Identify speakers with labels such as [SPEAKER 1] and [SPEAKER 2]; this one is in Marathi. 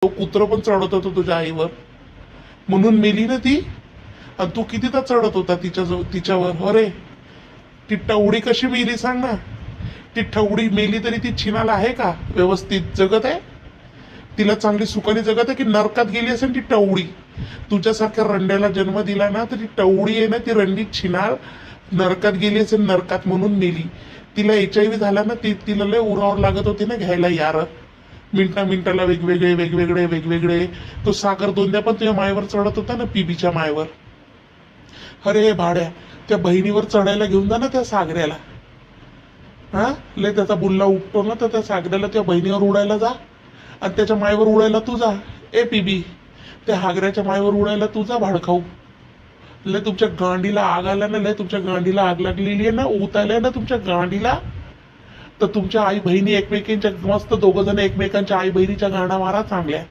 [SPEAKER 1] तो कुत्र पण चढत होता तुझ्या आईवर, म्हणून मेली ना ती. आणि तू कितीदा चढत होता तिच्यावर. अरे ती टवडी कशी मेली सांग ना. ती टवडी मेली तरी ती छिनाला आहे का, व्यवस्थित जगत आहे? तिला चांगली सुखाने जगत आहे की नरकात गेली असेल ती टवडी? तुझ्यासारख्या रंड्याला जन्म दिला ना तर ती टवडी आहे ना, ती रंडी छिनाळ नरकात गेली असेल, नरकात म्हणून मेली. तिला HIV झाला ना, तिला लय उरावर लागत होती ना घ्यायला यार. मिनिटाला वेगवेगळे. तो सागर दोंद्या पण तुझ्या मायेवर चढत होता ना, पीबीच्या मायेवर. अरे भाड्या, त्या बहिणीवर चढायला घेऊन जा ना त्या सागऱ्याला. हा लय त्याचा बुल्ला उपटो ना, तर त्या सागऱ्याला त्या बहिणीवर उडायला जा आणि त्याच्या मायेवर उडायला तू जा. ए पीबी, त्या हागऱ्याच्या मायेवर उडायला तू जा भाडखाऊ. लय तुमच्या गांडीला आग आला ना, लय तुमच्या गांडीला आग लागलेली आहे ना, ऊत आलाय ना तुमच्या गांडीला. तर तुमच्या आई बहिणी एकमेकांच्या मस्त दोघ जण एकमेकांच्या आई बहिणीच्या गांडा मारा चांगल्या.